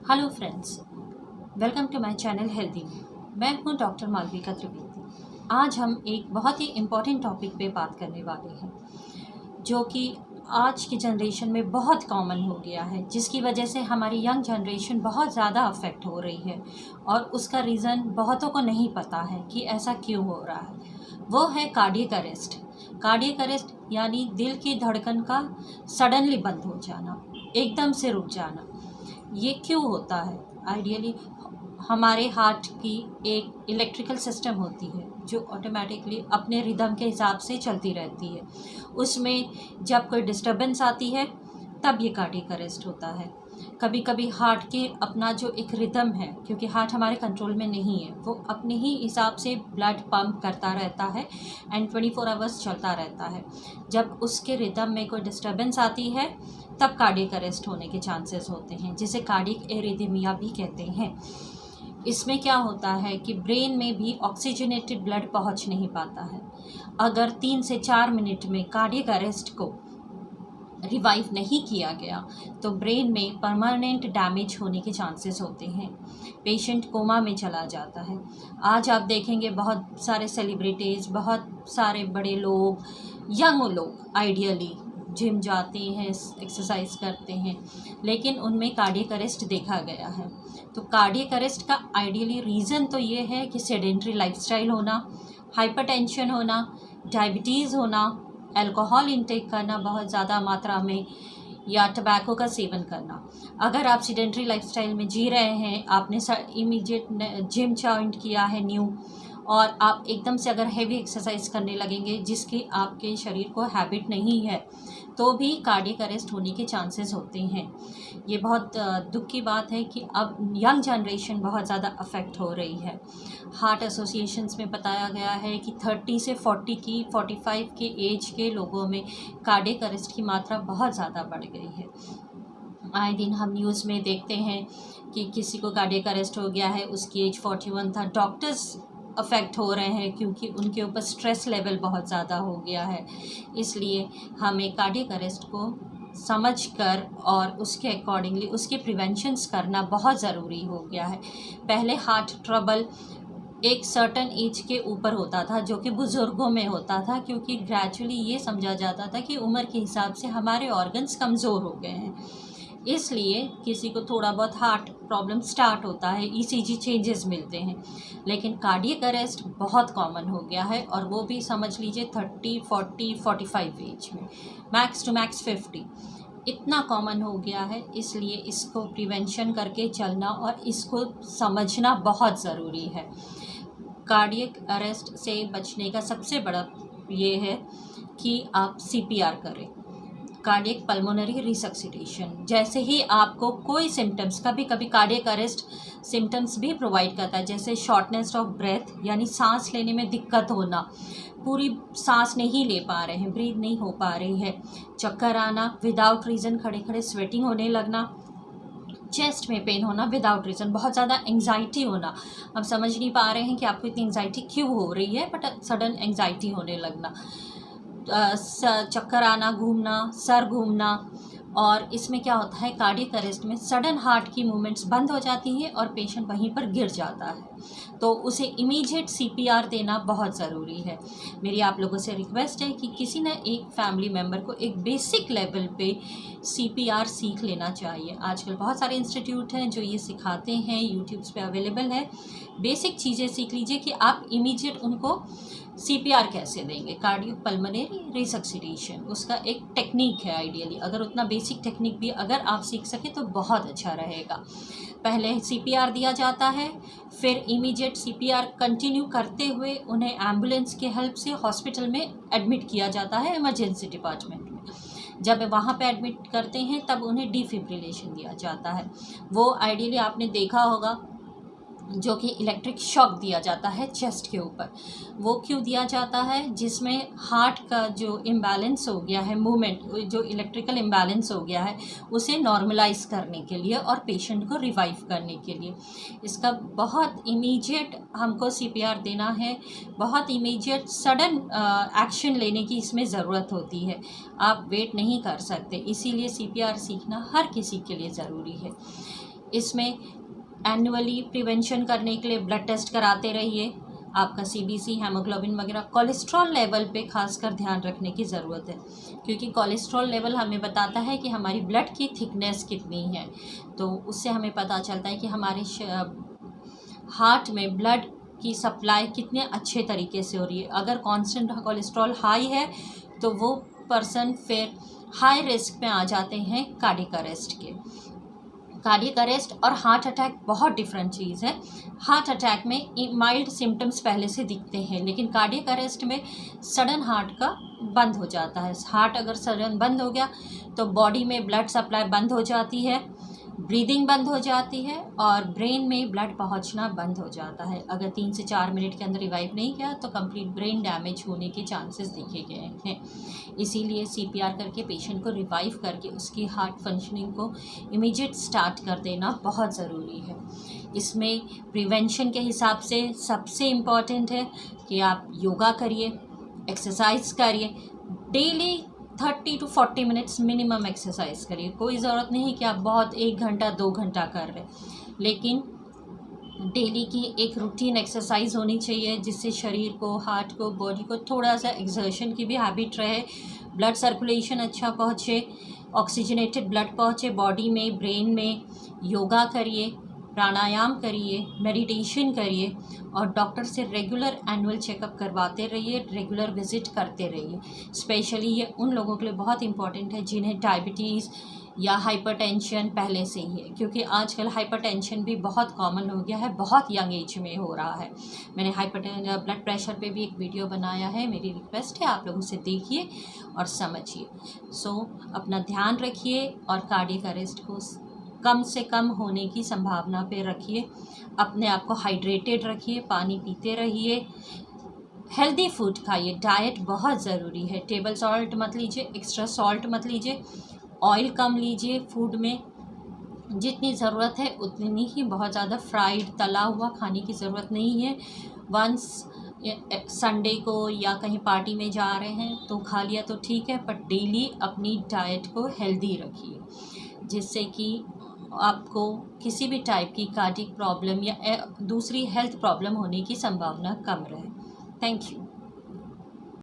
Hello friends, welcome to my channel healthy me. मैं हूं doctor Malvika Trivedi. आज हम एक बहुत ही इम्पॉर्टेंट टॉपिक पे बात करने वाले हैं जो कि आज की जनरेशन में बहुत कॉमन हो गया है, जिसकी वजह से हमारी यंग जनरेशन बहुत ज़्यादा अफेक्ट हो रही है और उसका रीज़न बहुतों को नहीं पता है कि ऐसा क्यों हो रहा है। वो है कार्डियक अरेस्ट। कार्डियक अरेस्ट यानी दिल की धड़कन का सडनली बंद हो जाना, एकदम से रुक जाना। ये क्यों होता है? आइडियली हमारे हार्ट की एक इलेक्ट्रिकल सिस्टम होती है जो ऑटोमेटिकली अपने रिदम के हिसाब से चलती रहती है। उसमें जब कोई डिस्टरबेंस आती है तब ये कार्डियक अरेस्ट होता है। कभी कभी हार्ट के अपना जो एक रिदम है, क्योंकि हार्ट हमारे कंट्रोल में नहीं है, वो अपने ही हिसाब से ब्लड पंप करता रहता है एंड 24 आवर्स चलता रहता है। जब उसके रिदम में कोई डिस्टरबेंस आती है तब कार्डियक अरेस्ट होने के चांसेस होते हैं, जिसे कार्डियक एरिथमिया भी कहते हैं। इसमें क्या होता है कि ब्रेन में भी ऑक्सीजनेटेड ब्लड पहुंच नहीं पाता है। अगर 3 से 4 मिनट में कार्डियक अरेस्ट को रिवाइव नहीं किया गया तो ब्रेन में परमानेंट डैमेज होने के चांसेस होते हैं। पेशेंट कोमा में चला जाता है। आज आप देखेंगे बहुत सारे सेलिब्रिटीज़, बहुत सारे बड़े लोग, यंग लोग आइडियली जिम जाते हैं, एक्सरसाइज करते हैं, लेकिन उनमें कार्डियक अरेस्ट देखा गया है। तो कार्डियक अरेस्ट का आइडियली रीज़न तो ये है कि सेडेंट्री लाइफस्टाइल होना, हाइपरटेंशन होना, डायबिटीज़ होना, अल्कोहल इंटेक करना बहुत ज़्यादा मात्रा में, या टबैको का सेवन करना। अगर आप सेडेंट्री लाइफस्टाइल में जी रहे हैं, आपने इमीडिएट जिम जॉइंट किया है न्यू, और आप एकदम से अगर हेवी एक्सरसाइज करने लगेंगे जिसकी आपके शरीर को हैबिट नहीं है, तो भी कार्डियक अरेस्ट होने के चांसेस होते हैं। ये बहुत दुख की बात है कि अब यंग जनरेशन बहुत ज़्यादा अफेक्ट हो रही है। हार्ट एसोसिएशंस में बताया गया है कि 30 से 45 के एज के लोगों में कार्डियक अरेस्ट की मात्रा बहुत ज़्यादा बढ़ गई है। आए दिन हम न्यूज़ में देखते हैं कि किसी को कार्डियक अरेस्ट हो गया है, उसकी एज 41 था। डॉक्टर्स अफेक्ट हो रहे हैं क्योंकि उनके ऊपर स्ट्रेस लेवल बहुत ज़्यादा हो गया है। इसलिए हमें कार्डियक अरेस्ट को समझकर और उसके अकॉर्डिंगली उसके प्रिवेंशंस करना बहुत ज़रूरी हो गया है। पहले हार्ट ट्रबल एक सर्टन एज के ऊपर होता था, जो कि बुज़ुर्गों में होता था, क्योंकि ग्रेजुअली ये समझा जाता था कि उम्र के हिसाब से हमारे ऑर्गन्स कमज़ोर हो गए हैं, इसलिए किसी को थोड़ा बहुत हार्ट प्रॉब्लम स्टार्ट होता है, ईसीजी चेंजेस मिलते हैं। लेकिन कार्डियक अरेस्ट बहुत कॉमन हो गया है, और वो भी समझ लीजिए 30, 40, 45 एज में, मैक्स टू मैक्स 50, इतना कॉमन हो गया है। इसलिए इसको प्रिवेंशन करके चलना और इसको समझना बहुत ज़रूरी है। कार्डियक अरेस्ट से बचने का सबसे बड़ा ये है कि आप सीपीआर करें, कार्डियक पल्मोनरी रिसक्सिटेशन। जैसे ही आपको कोई सिम्टम्स, कभी कभी कार्डियक अरेस्ट सिम्टम्स भी प्रोवाइड करता है, जैसे शॉर्टनेस ऑफ ब्रेथ यानी सांस लेने में दिक्कत होना, पूरी सांस नहीं ले पा रहे हैं, ब्रीथ नहीं हो पा रही है, चक्कर आना विदाउट रीज़न, खड़े खड़े स्वेटिंग होने लगना, चेस्ट में पेन होना विदाउट रीज़न, बहुत ज़्यादा एंग्जाइटी होना। अब समझ नहीं पा रहे हैं कि आपको इतनी एंग्जाइटी क्यों हो रही है, बट सडन एंग्जाइटी होने लगना, चक्कर आना, घूमना, सर घूमना। और इसमें क्या होता है, कार्डियक अरेस्ट में सडन हार्ट की मूवमेंट्स बंद हो जाती है और पेशेंट वहीं पर गिर जाता है, तो उसे इमीडिएट सीपीआर देना बहुत ज़रूरी है। मेरी आप लोगों से रिक्वेस्ट है कि किसी न एक फैमिली मेम्बर को एक बेसिक लेवल पे सीपीआर सीख लेना चाहिए। आजकल बहुत सारे इंस्टीट्यूट हैं जो ये सिखाते हैं, यूट्यूब्स पे अवेलेबल है। बेसिक चीज़ें सीख लीजिए कि आप इमीडिएट उनको सीपीआर कैसे देंगे। कार्डियो पल्मोनरी रिसक्सिटेशन उसका एक टेक्निक है। आइडियली अगर उतना बेसिक टेक्निक भी अगर आप सीख सकें तो बहुत अच्छा रहेगा। पहले सीपीआर दिया जाता है, फिर इमीडिएट सीपीआर कंटिन्यू करते हुए उन्हें एम्बुलेंस के हेल्प से हॉस्पिटल में एडमिट किया जाता है, इमरजेंसी डिपार्टमेंट में। जब वहाँ पे एडमिट करते हैं तब उन्हें डिफिब्रिलेशन दिया जाता है। वो आइडियली आपने देखा होगा, जो कि इलेक्ट्रिक शॉक दिया जाता है चेस्ट के ऊपर। वो क्यों दिया जाता है? जिसमें हार्ट का जो इम्बैलेंस हो गया है, मूवमेंट जो इलेक्ट्रिकल इम्बैलेंस हो गया है, उसे नॉर्मलाइज करने के लिए और पेशेंट को रिवाइव करने के लिए। इसका बहुत इमीडिएट हमको सीपीआर देना है, बहुत इमीडिएट सडन एक्शन लेने की इसमें ज़रूरत होती है। आप वेट नहीं कर सकते, इसीलिए सीपीआर सीखना हर किसी के लिए ज़रूरी है। इसमें एनुअली प्रिवेंशन करने के लिए ब्लड टेस्ट कराते रहिए। आपका सीबीसी, हेमोग्लोबिन वगैरह, कोलेस्ट्रॉल लेवल पे खासकर ध्यान रखने की ज़रूरत है, क्योंकि कोलेस्ट्रॉल लेवल हमें बताता है कि हमारी ब्लड की थिकनेस कितनी है। तो उससे हमें पता चलता है कि हमारे हार्ट में ब्लड की सप्लाई कितने अच्छे तरीके से हो रही है। अगर कांस्टेंट कोलेस्ट्रॉल हाई है तो वो पर्सन फिर हाई रिस्क में आ जाते हैं कार्डियक अरेस्ट के। कार्डियक अरेस्ट और हार्ट अटैक बहुत डिफरेंट चीज़ है। हार्ट अटैक में माइल्ड सिम्टम्स पहले से दिखते हैं, लेकिन कार्डियक अरेस्ट में सडन हार्ट का बंद हो जाता है। हार्ट अगर सडन बंद हो गया तो बॉडी में ब्लड सप्लाई बंद हो जाती है, ब्रीदिंग बंद हो जाती है और ब्रेन में ब्लड पहुंचना बंद हो जाता है। अगर 3 से 4 मिनट के अंदर रिवाइव नहीं किया तो कंप्लीट ब्रेन डैमेज होने के चांसेस देखे गए हैं। इसीलिए सीपीआर करके पेशेंट को रिवाइव करके उसकी हार्ट फंक्शनिंग को इमीडिएट स्टार्ट कर देना बहुत ज़रूरी है। इसमें प्रिवेंशन के हिसाब से सबसे इम्पॉर्टेंट है कि आप योगा करिए, एक्सरसाइज करिए, daily 30 to 40 minutes minimum exercise करिए। कोई ज़रूरत नहीं कि आप बहुत 1 घंटा 2 घंटा कर रहे, लेकिन डेली की एक रूटीन एक्सरसाइज होनी चाहिए जिससे शरीर को, हार्ट को, बॉडी को थोड़ा सा एक्सर्शन की भी हैबिट रहे, ब्लड सर्कुलेशन अच्छा पहुँचे, ऑक्सीजनेटेड ब्लड पहुँचे बॉडी में, ब्रेन में। योगा करिए, प्राणायाम करिए, मेडिटेशन करिए और डॉक्टर से रेगुलर एनुअल चेकअप करवाते रहिए, रेगुलर विजिट करते रहिए। स्पेशली ये उन लोगों के लिए बहुत इंपॉर्टेंट है जिन्हें डायबिटीज़ या हाइपरटेंशन पहले से ही है, क्योंकि आजकल हाइपरटेंशन भी बहुत कॉमन हो गया है, बहुत यंग एज में हो रहा है। मैंने ब्लड प्रेशर पे भी एक वीडियो बनाया है, मेरी रिक्वेस्ट है आप लोग उसे देखिए और समझिए। अपना ध्यान रखिए और कार्डियक अरेस्ट को कम से कम होने की संभावना पे रखिए। अपने आप को हाइड्रेटेड रखिए, पानी पीते रहिए, हेल्दी फूड खाइए। डाइट बहुत ज़रूरी है। टेबल सॉल्ट मत लीजिए, एक्स्ट्रा सॉल्ट मत लीजिए, ऑयल कम लीजिए फूड में, जितनी ज़रूरत है उतनी ही, बहुत ज़्यादा फ्राइड तला हुआ खाने की ज़रूरत नहीं है। वंस संडे को या कहीं पार्टी में जा रहे हैं तो खा लिया तो ठीक है, पर डेली अपनी डाइट को हेल्दी रखिए, जिससे कि आपको किसी भी टाइप की कार्डियक प्रॉब्लम या दूसरी हेल्थ प्रॉब्लम होने की संभावना कम रहे। Thank you.